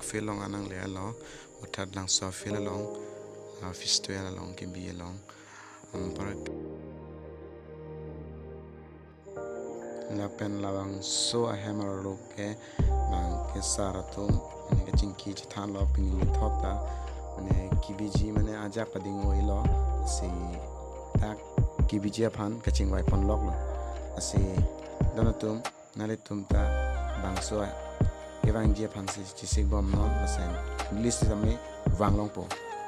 feel long anang le lo utat lang so feel long fish to long ke bi long par la pen lawang so a hammer lo ke bang ke saratum ne ke chingki than lo pin li thota mane kibiji mane aja pading oi lo si tak kibiji phan ke chingwai pon lok lo asi donatum nalitum ta bang so ke bang je phan si chisik bom no asen list sami wang long po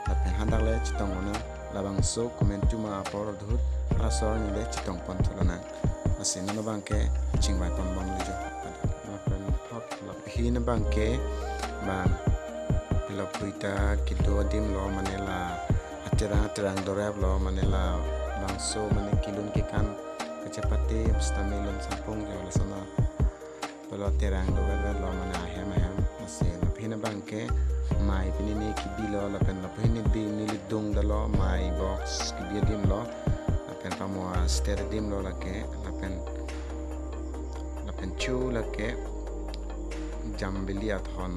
la pen handak le chitong ona lawang so comment tuma por dhut rasor ni le chitong pon tholana asi nano bangke chingbai pon bom le jo la pen thot la hin bangke bang pila puita kido dim lo manela terang dorab lo manela bang so mane kilun ke kan kecepati stamilon sampung jo la sana pelo terang dorab lo mana hem asi la hin bangke mai pinini kibilo la pen la pinini bi nili dung dalo mai box kibi dim lo pen pamwa stere dim lo lake la pen chu lake jam bilia thon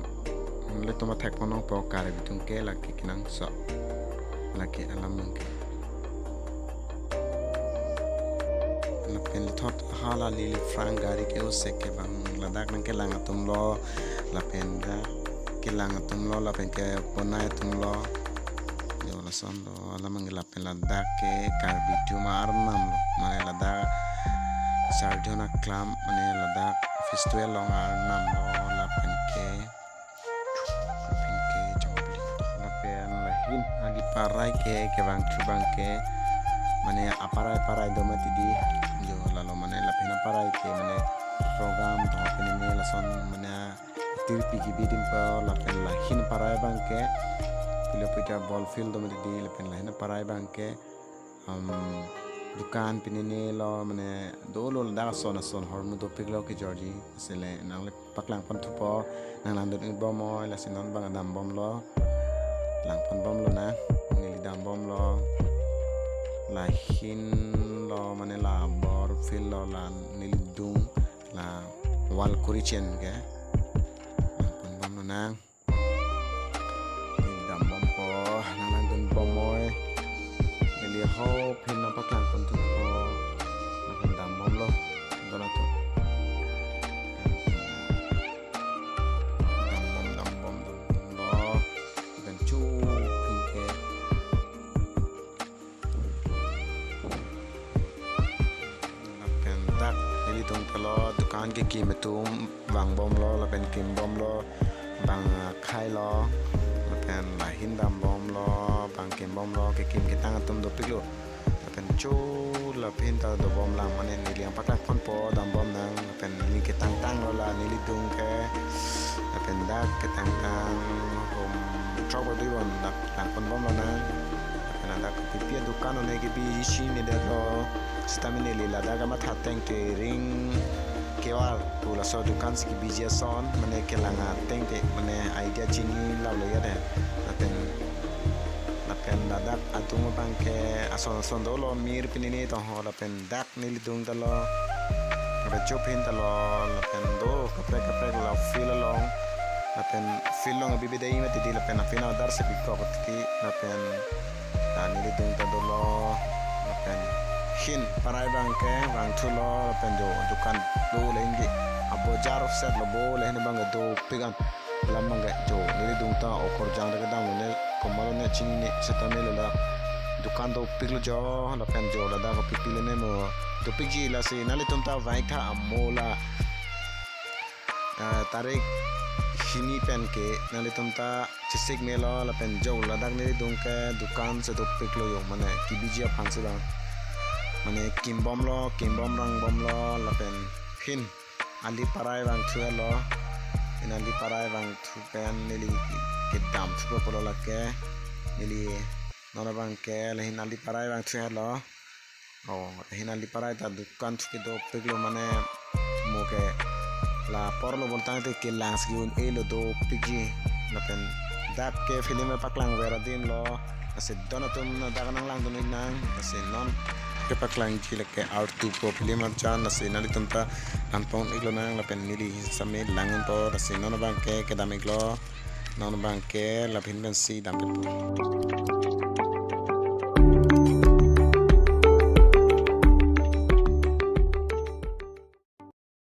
le toma thak ponong po kare bitung ke lake kinang so lake alam mangke la pen thot hala lili frang gari ke ose ke bang ladak nang ke langatum lo la pen da ke langatum lo la pen ke ponai tum lo la sondo ala mangela pen la dake karbi tumar nam lo mane la da serdihun aklam mane la da festival long ar nam lo la pen ke jambli la pen la hin ali parai ke bang chubang ke mane aparai do mati di jo la lo mane la pen aparai ke mane program to pen ni la son mane tirpi ki bidim pa la pen la hin parai bang ke pila puita ball field do di lepen lain parai bangke dukan pinini lo mane dolo da son hormu do piglo ki georgi sele nang le paklang pon thupo nang lan do bom la sinon bang dam bom lo lang pon bom lo na ngili dam bom lo la hin lo mane la bor field lo la nili dung la wal kurichen ke lang pon bom lo na bomoy eli ho pin na paklang pon tu ko na dam bom lo dona to dam bom lo ben chu pin ke na pen dak eli tung palo dukan ke ki metum wang bom lo la ben kim bom lo bang khai lo pen la hin dam bom lo bang kim bom lo ke kim ke tang tum do piglo pen chu la pin ta do bom lang mane ni liang pakak pon po dam bom nang pen ni ke tang lo la ni li dung ke pen da ke tang hom trouble do on da tang pon bom lo nang pen da ke pi dukan ne ke bi shi ni da lo stamina li la da ga ma tha teng te ring kewal pula so dukan ski bija son mane ke langa teng te mane idea chini la le ya de lapen dadak atung bangke ason dolo mir pinini to ho lapen dak nili dung dalo ada chopin dalo lapen do kapre la feel long lapen feel long bibi dai mati di lapen afina dar se bikko ki lapen nili dung dalo lapen hin parai bangke bang thulo lapen do dukan do lengi abo jar of set lobo lehne bang do pigan lamang ga do nili dung ta okor jang daga dam ne komalo ne chini setame la dukan do piglo jo la pen jo la da ko pipile ne mo to pigi la se nali tum ta vai tha amola tarik hini pen ke nali tum ta chisik me la pen jo la dak ne dung ke dukan se do piglo yo mane kibiji phan se ba mane kim bom rang bom lo la pen hin ali parai bang thua lo inali parai bang thu pen nili ke dam thu polo la ke nili nona bang ke lehin ali parai bang thu lo lehin ali parai ta dukan thu ke do piglo mane mo ke la porlo bolta te ke langs gi un elo do pigi la pen dak ke film paklang vera dim lo ase donatum na daganang lang do nang ase non ke paklang chile ke out to po film chan ase nali tumta anpon iglo nang la pen nili same langun po ase non bang ke damik lo non bangke lapin ben si dam